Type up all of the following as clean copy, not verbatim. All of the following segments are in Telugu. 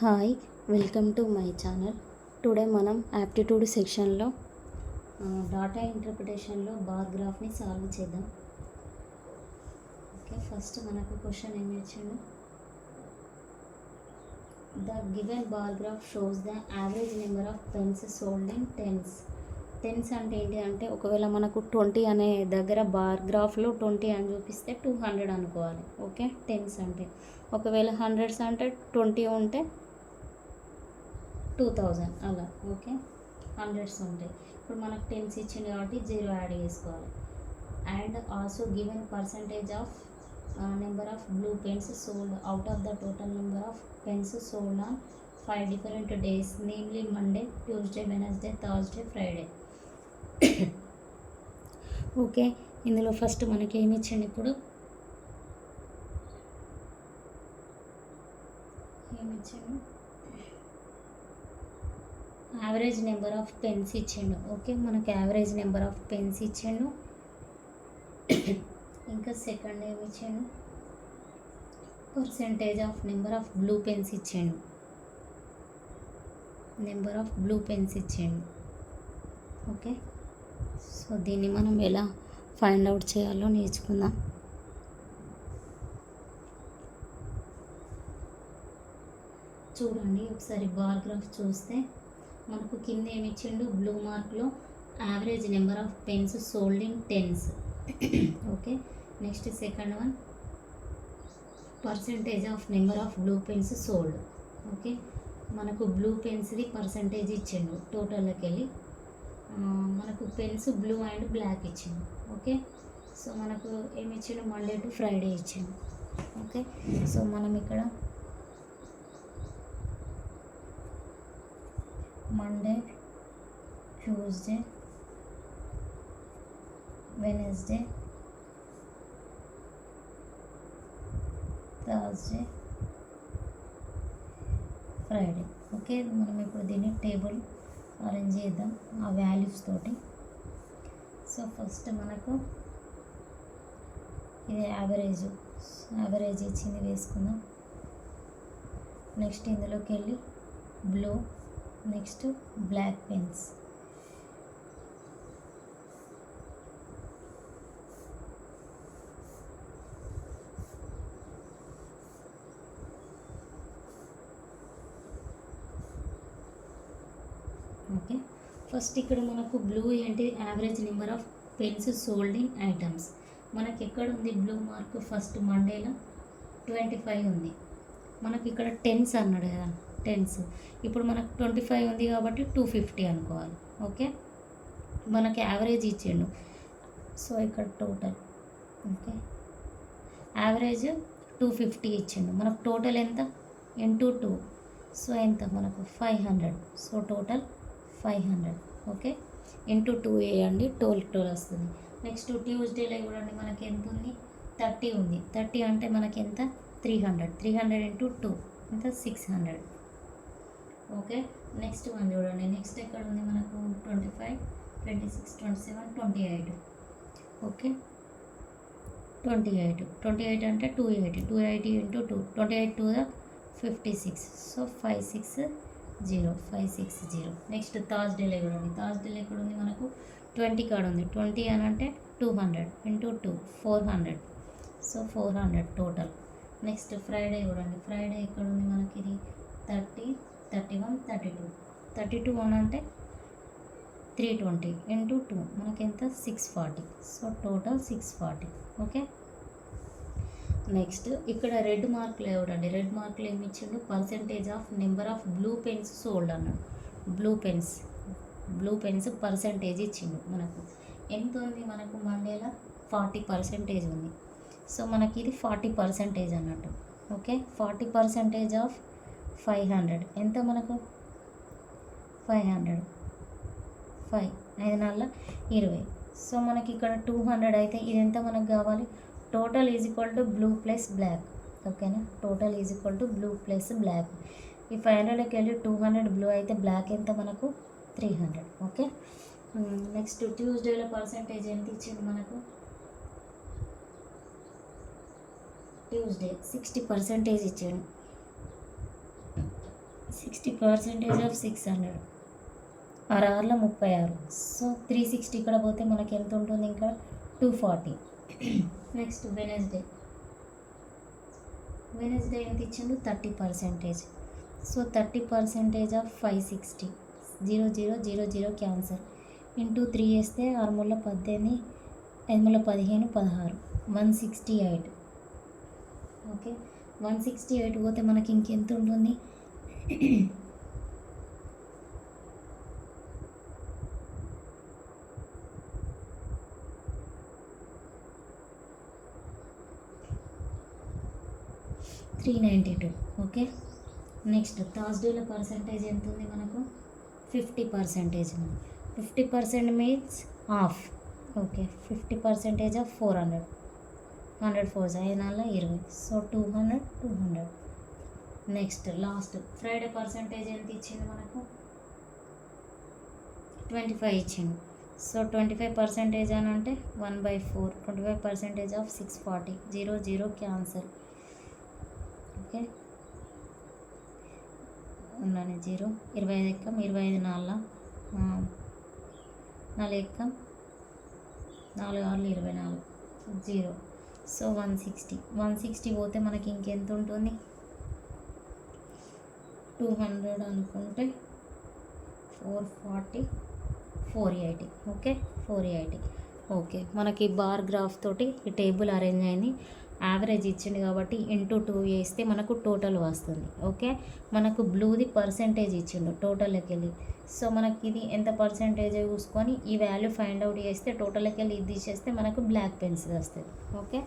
Hi, welcome to my channel. Today మనం యాప్టిట్యూడ్ సెక్షన్లో డాటా ఇంటర్ప్రిటేషన్లో బార్ గ్రాఫ్ని సాల్వ్ చేద్దాం. ఓకే, ఫస్ట్ మనకు క్వశ్చన్ ఏమి ఇచ్చిండు. The given bar graph shows the average number of pens sold in tens. Tens అంటే ఏంటి అంటే, ఒకవేళ మనకు 20 అనే దగ్గర బార్ గ్రాఫ్లో 20 అని చూపిస్తే 200 అనుకోవాలి. ఓకే, టెన్స్ అంటే ఒకవేళ హండ్రెడ్స్ అంటే 20 ఉంటే 2000 అలా. ఓకే, హండ్రెడ్స్ ఉంటాయి. ఇప్పుడు మనకు టెన్స్ ఇచ్చింది కాబట్టి 0 యాడ్ చేసుకోవాలి. And also given percentage of number of blue pens sold out of the total number of pens sold on 5 different days, namely Monday, Tuesday, Wednesday, Thursday, Friday. Okay, ఇందులో ఫస్ట్ మనకి ఏమి ఇచ్చింది, ఇప్పుడు ఏమి ఇచ్చిండు, యావరేజ్ నెంబర్ ఆఫ్ పెన్స్ ఇచ్చిండు. ఓకే, మనకి యావరేజ్ నెంబర్ ఆఫ్ పెన్స్ ఇచ్చిండు. ఇంకా సెకండ్ ఏమి ఇచ్చిండు, percentage of number of blue pens ఇచ్చిండు. నెంబర్ ఆఫ్ బ్లూ పెన్స్ ఇచ్చిండు. ఓకే, సో దీన్ని మనం ఎలా ఫైండ్ అవుట్ చేయాలో నేర్చుకుందాం. చూడండి ఒకసారి బార్ గ్రాఫ్ చూస్తే మనకు కింద ఏమి ఇచ్చిండు, బ్లూ మార్క్లో average number of pens sold in tens. Okay, next second one percentage of number of blue pens sold. Okay, మనకు బ్లూ పెన్స్ది పర్సంటేజ్ ఇచ్చిండు టోటల్లోకి వెళ్ళి. మనకు పెన్స్ బ్లూ అండ్ బ్లాక్ ఇచ్చిండు. ఓకే, సో మనకు ఏమి ఇచ్చిండు, మండే టు ఫ్రైడే ఇచ్చిండు. ఓకే, సో మనం ఇక్కడ Monday, Tuesday, Wednesday, Thursday, Friday. Okay, మనం ఇప్పుడు దీన్ని టేబుల్ అరేంజ్ చేద్దాం ఆ వాల్యూస్ తోటి. సో ఫస్ట్ మనకు ఇది యావరేజ్ ఇచ్చింది వేసుకుందాం. నెక్స్ట్ ఇందులోకి వెళ్ళి blue, next black pens. Okay, first ఇక్కడ మనకు బ్లూ ఏంటి, average number of pens sold in items. మనకి ఎక్కడ ఉంది బ్లూ మార్క్, ఫస్ట్ మండేలో 25 ఉంది. మనకి ఇక్కడ టెన్స్ అన్నాడు కదా, టెన్స్. ఇప్పుడు మనకు 25 ఉంది కాబట్టి 250 అనుకోవాలి. ఓకే, మనకి యావరేజ్ ఇచ్చిండు. సో ఇక్కడ టోటల్, ఓకే, యావరేజ్ 250 ఇచ్చిండు. మనకు టోటల్ ఎంత, ఇంటూ 2, సో ఎంత మనకు 500. So total 500. ఓకే, ఇంటూ 2 వేయండి, టోటల్ వస్తుంది. నెక్స్ట్ ట్యూస్డేలో చూడండి మనకి ఎంత ఉంది, 30 ఉంది. 30 అంటే మనకి ఎంత, 300 ఇంటూ 2 ఎంత, 600. ఓకే, నెక్స్ట్ వన్ చూడండి, నెక్స్ట్ ఎక్కడ ఉంది మనకు 25, 26, 27, 28. ఓకే, 28 అంటే 280 ఇంటూ 2, 28 2 56. సో 560. నెక్స్ట్ థర్స్డేలో చూడండి, థర్స్డేలో ఎక్కడ ఉంది మనకు 20 కాడ ఉంది. 20 అని అంటే 200 into 2, 400. So 400 total. Next Friday చూడండి, ఫ్రైడే ఎక్కడ ఉంది మనకి, ఇది 30, 31, 32 అని అంటే 320 ఇంటూ 2 మనకి ఎంత, 640. So total 640. ఓకే, నెక్స్ట్ ఇక్కడ రెడ్ మార్క్లో చూడండి, రెడ్ మార్క్లో ఏమి ఇచ్చిండు, percentage of number of blue pens sold అన్నాడు. బ్లూ పెన్స్ పర్సెంటేజ్ ఇచ్చిండు. మనకు ఎంత ఉంది, మనకు మండేలో 40% ఉంది. సో మనకి ఇది 40% అన్నట్టు. ఓకే, 40% ఆఫ్ 500 ఎంత మనకు, 500, 5 20. సో మనకి ఇక్కడ 200 అయితే ఇది ఎంత మనకు కావాలి, total is equal to blue plus black. ఓకేనా, total is equal to blue plus black. ఈ 500కి వెళ్ళి 200 బ్లూ అయితే బ్లాక్ ఎంత మనకు, 300. ఓకే, నెక్స్ట్ ట్యూస్డేలో పర్సంటేజ్ ఎంత ఇచ్చింది మనకు, ట్యూస్డే 60% ఇచ్చాడు. 60% ఆఫ్ 600 6 36. సో 360 ఇక్కడ పోతే మనకి ఎంత ఉంటుంది ఇంకా 240. నెక్స్ట్ వెనస్డే ఎంత ఇచ్చిండు 30%. So 30% of 560. 0000 క్యాన్సర్ ఇంటూ 3 వేస్తే 6 18 5 15 16 168. ఓకే 168 పోతే మనకి ఇంకెంత ఉంటుంది 392. ఓకే నెక్స్ట్ థర్స్డేలో పర్సంటేజ్ ఎంత ఉంది మనకు 50%. 50% means half. Okay 50% of 400. 100 4 20. So 200. Next last Friday percentage ఎంత ఇచ్చింది మనకు 25 ఇచ్చింది. సో 25% అని అంటే 1/4. 25% ఆఫ్ 640. 00 క్యాన్సర్. ఓకే ఉన్నాను 0 25 ఎక్కం 25 4 ఎక్కం 4 6 24 0. సో 160 పోతే మనకి ఇంకెంత ఉంటుంది 200 అనుకుంటే 440 480. ఓకే 480. ఓకే మనకి బార్ గ్రాఫ్ తోటి ఈ టేబుల్ అరేంజ్ అయింది. యావరేజ్ ఇచ్చింది కాబట్టి ఇంటూ 2 వేస్తే మనకు టోటల్ వస్తుంది. ఓకే మనకు బ్లూది పర్సంటేజ్ ఇచ్చిండు టోటల్కి వెళ్ళి. సో మనకి ఇది ఎంత పర్సంటేజ్ చూసుకొని ఈ వాల్యూ ఫైండ్ అవుట్ చేస్తే టోటల్కి వెళ్ళి ఇది తీసేస్తే మనకు బ్లాక్ పెన్స్ వస్తుంది. ఓకే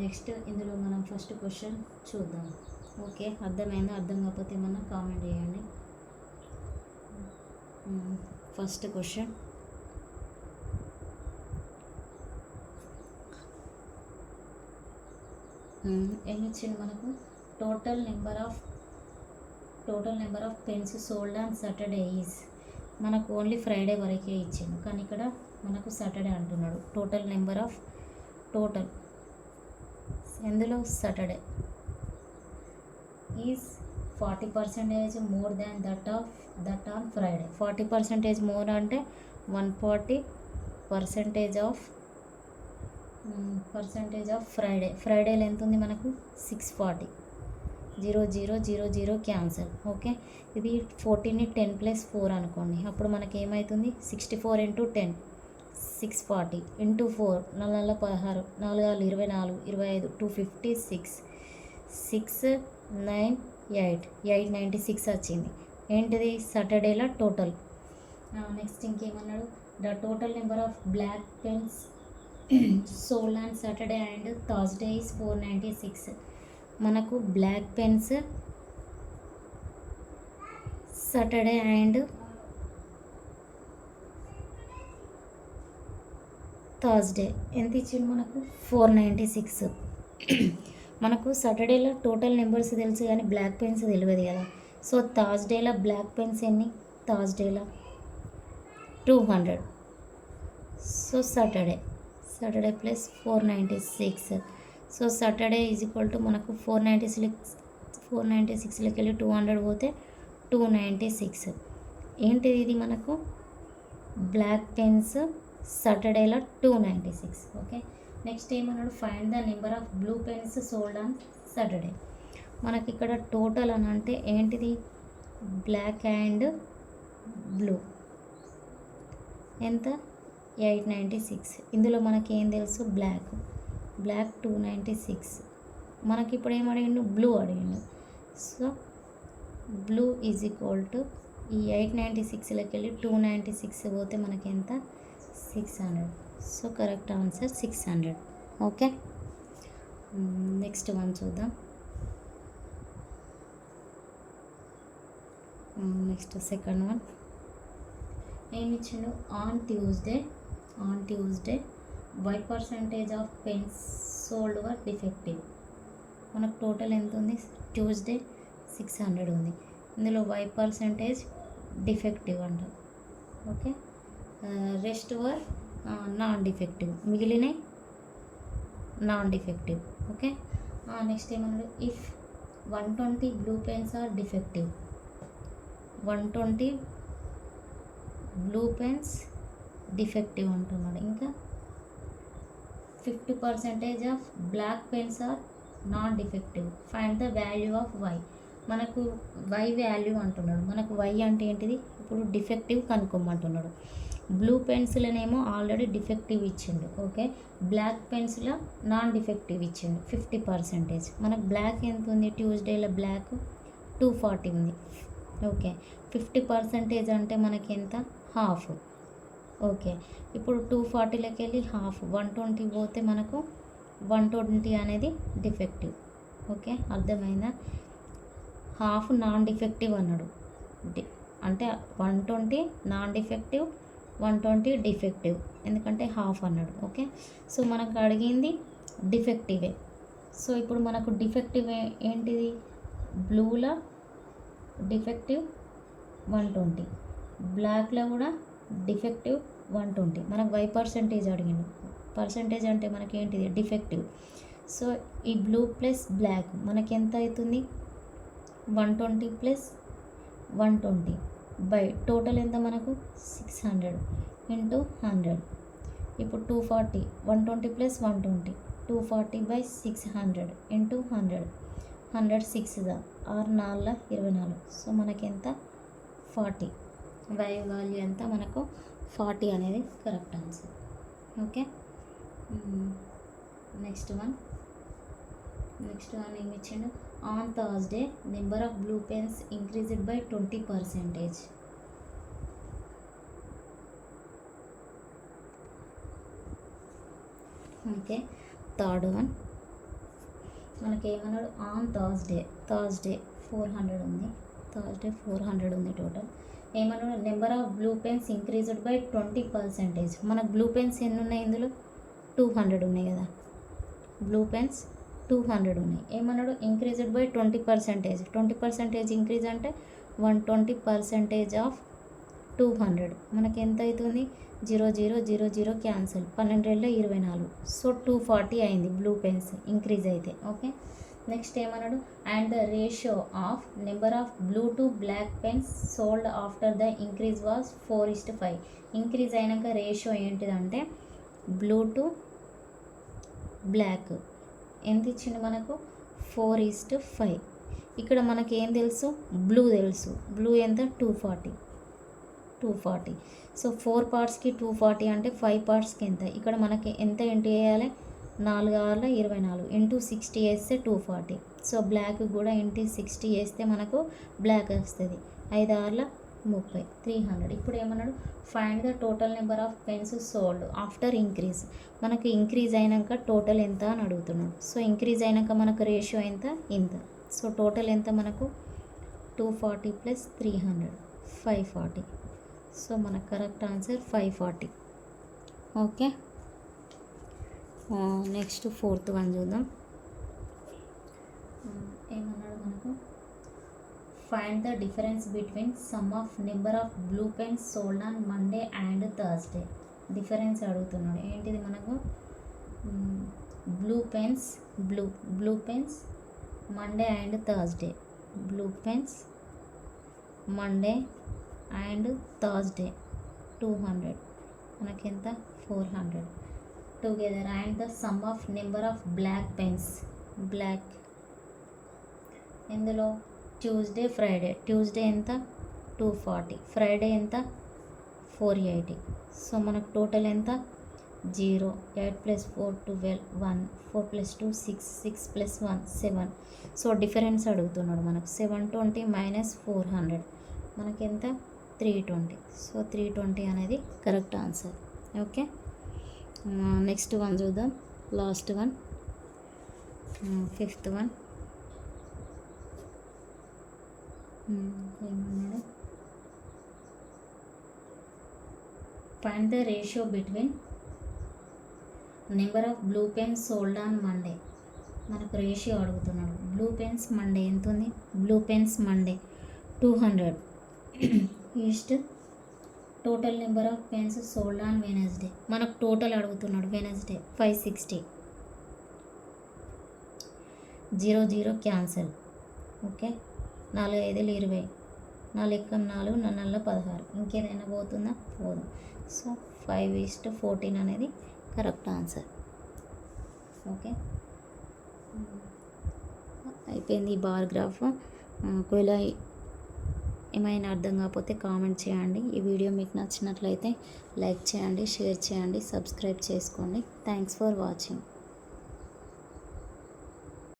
నెక్స్ట్ ఇందులో మనం ఫస్ట్ క్వశ్చన్ చూద్దాం. ఓకే అర్థమైందా? అర్థం కాకపోతే ఏమన్నా కామెంట్ చేయండి. ఫస్ట్ క్వశ్చన్ ఏమి ఇచ్చింది మనకు total number of pens sold on Saturday is. మనకు ఓన్లీ ఫ్రైడే వరకే ఇచ్చిండు కానీ ఇక్కడ మనకు సాటర్డే అంటున్నాడు. టోటల్ ఎందులో Saturday is 40% more than that on Friday. 40% more అంటే 140% ఆఫ్ ఫ్రైడేలో ఎంత ఉంది మనకు 640. 0000 క్యాన్సల్. ఓకే ఇది 14ని 10 + 4 అనుకోండి. అప్పుడు మనకి ఏమవుతుంది 64 × 10 640 × 4 4 16 4 24 25 256 698 896 వచ్చింది. ఏంటిది సాటర్డేలో టోటల్. నెక్స్ట్ ఇంకేమన్నాడు the total number of black pens sold on Saturday and Thursday is 496. మనకు black pens Saturday and Thursday ఎంత ఇచ్చింది మనకు 496. మనకు సాటర్డేలో టోటల్ నెంబర్స్ తెలుసు కానీ బ్లాక్ పెన్స్ తెలియదు కదా. సో థర్స్డేలో బ్లాక్ పెన్స్ ఎన్ని థర్స్డేలో 200. So Saturday plus 496. So Saturday is equal to మనకు 496లోకి వెళ్ళి 200 పోతే 296. ఏంటిది ఇది మనకు బ్లాక్ పెన్స్ సాటర్డేలో 296. ఓకే నెక్స్ట్ ఏమన్నాడు find the number of blue pens sold on Saturday. మనకి ఇక్కడ టోటల్ అని అంటే ఏంటిది బ్లాక్ అండ్ బ్లూ ఎంత 896. ఇందులో మనకి ఏం తెలుసు బ్లాక్ 296. మనకి ఇప్పుడు ఏం అడిగిండు బ్లూ అడిగిండు. So blue is equal to ఈ 896లోకి వెళ్ళి 296 పోతే మనకి ఎంత 600. So correct answer 600. Okay next one చూద్దాం. నెక్స్ట్ సెకండ్ వన్ ఏమి ఇచ్చిండు on Tuesday Y% of pens sold were defective. మనకు టోటల్ ఎంత ఉంది ట్యూస్డే 600 ఉంది. ఇందులో Y% డిఫెక్టివ్ అంట. Okay rest were non defective మిగిలిన నాన్ డిఫెక్టివ్. ఓకే నెక్స్ట్ ఏమన్నాడు if 120 blue pens are defective. 120 blue pens defective అంటున్నాడు. ఇంకా 50% of black pens are non defective. Find the value of y. మనకు వై వాల్యూ అంటున్నాడు. మనకు వై అంటే ఏంటిది? ఇప్పుడు డిఫెక్టివ్ కనుక్కోమంటున్నాడు. బ్లూ పెన్సిల్నేమో ఆల్రెడీ డిఫెక్టివ్ ఇచ్చిండు. Okay, black pencil non defective ఇచ్చిండు 50%. మనకు బ్లాక్ ఎంత ఉంది? ట్యూస్డేలో బ్లాక్ 240 ఉంది. ఓకే, 50% అంటే మనకి ఎంత? హాఫ్. ఓకే, ఇప్పుడు 240లోకి వెళ్ళి హాఫ్ 120 పోతే మనకు 120 అనేది డిఫెక్టివ్. ఓకే, అర్థమైందా? హాఫ్ నాన్ డిఫెక్టివ్ అన్నాడు. అంటే 120 నాన్ డిఫెక్టివ్, 120 డిఫెక్టివ్, ఎందుకంటే హాఫ్ అన్నాడు. ఓకే, సో మనకు అడిగింది డిఫెక్టివే. సో ఇప్పుడు మనకు డిఫెక్టివ్ ఏంటిది? బ్లూలో డిఫెక్టివ్ 120, బ్లాక్లో కూడా డిఫెక్టివ్ 120. మనకు వై పర్సంటేజ్ అడిగిండు. పర్సంటేజ్ అంటే మనకి ఏంటిది? డిఫెక్టివ్. సో ఈ బ్లూ ప్లస్ బ్లాక్ మనకి ఎంత అవుతుంది? 120 ప్లస్ 120 బై టోటల్ ఎంత మనకు? 600 ఇంటూ 100. ఇప్పుడు 240, 120 ప్లస్ 120, 240 బై 600 ఇంటూ 100. 106 6 4 24. సో మనకి ఎంత? 40. వై వాల్యూ ఎంత? మనకు 40 అనేది correct answer. Okay, next one ఏమి ఇచ్చిండు? On Thursday number of blue pens increased by 20%. Okay, third one మనకి ఏమన్నాడు? ఆన్ థర్స్డే 400 ఉంది. థర్స్డే 400 ఉంది టోటల్. ఏమన్నాడు? Number of blue pens increased by 20%. మనకు బ్లూ పెన్స్ ఎన్ని ఉన్నాయి ఇందులో? 200 ఉన్నాయి కదా. బ్లూ పెన్స్ 200 ఉన్నాయి. ఏమన్నాడు? Increased by 20%. 20% ఇంక్రీజ్ అంటే 120% ఆఫ్ 200. మనకి ఎంత అవుతుంది? 0 0 0 0 క్యాన్సిల్. 12 24. సో 240 అయింది బ్లూ పెన్స్ ఇంక్రీజ్ అయితే. ఓకే, నెక్స్ట్ ఏమన్నాడు? And the ratio of number of blue to black pens sold after the increase was 4:5. Increase అయినాక రేషియో ఏంటిదంటే బ్లూ టు బ్లాక్ ఎంత ఇచ్చిండు మనకు? 4:5. ఇక్కడ మనకి ఏం తెలుసు? బ్లూ తెలుసు. బ్లూ ఎంత? 240. సో 4 పార్ట్స్కి 240 అంటే 5 పార్ట్స్కి ఎంత? ఇక్కడ మనకి ఎంత ఇంటూ వేయాలి? 4 6 24 ఇంటూ 60 వేస్తే 240. సో బ్లాక్ కూడా ఇంటూ 60 వేస్తే మనకు బ్లాక్ వస్తుంది. 5 6 30, 300. ఇప్పుడు ఏమన్నాడు? Find the total number of pens sold after increase. మనకు ఇంక్రీజ్ అయినాక టోటల్ ఎంత అని అడుగుతున్నాడు. సో ఇంక్రీజ్ అయినాక మనకు రేషియో ఎంత? ఇంత. సో టోటల్ ఎంత మనకు? 240 ప్లస్ 300 540. సో మనకు correct answer 540. Okay, next fourth one చూద్దాం. ఏమన్నాడు మనకు? Find the difference between sum of number of blue pens sold on Monday and Thursday. డిఫరెన్స్ అడుగుతున్నాడు. ఏంటిది మనకు? Blue pens Monday and Thursday. Blue pens Monday and Thursday 200. మనకి ఎంత? 400 together. And the sum of number of black pens. Black ఇందులో ట్యూస్డే ఫ్రైడే. ట్యూస్డే ఎంత? 240. ఫ్రైడే ఎంత? 480. సో మనకు టోటల్ ఎంత? 0. 8 + 4 12 1 4 + 2 6 6 + 1 7. సో డిఫరెన్స్ అడుగుతున్నాడు మనకు. 720 మైనస్ 400 మనకి ఎంత? 320. సో 320 అనేది correct answer. Okay, next one చూద్దాం. Last one, fifth one. ఏమన్నాడు? Find the ratio between number of blue pens sold on Monday. మనకు రేషియో అడుగుతున్నాడు. బ్లూ పెన్స్ మండే ఎంత ఉంది? Blue pens Monday 200 is total number of pens sold on Wednesday. మనకు టోటల్ అడుగుతున్నాడు. వెనస్డే 560. 0 0 క్యాన్సల్. ఓకే, 4 5 20, 4 ఎక్కం 4, 4 16. ఇంకేదైనా పోతుందా? పోదు. సో 5:14 అనేది కరెక్ట్ ఆన్సర్. ఓకే, అయిపోయింది ఈ బార్ గ్రాఫ్. ఒకవేళ ఏమైనా అర్థం కాకపోతే కామెంట్ చేయండి. ఈ వీడియో మీకు నచ్చినట్లయితే లైక్ చేయండి, షేర్ చేయండి, సబ్స్క్రైబ్ చేసుకోండి. Thanks for watching.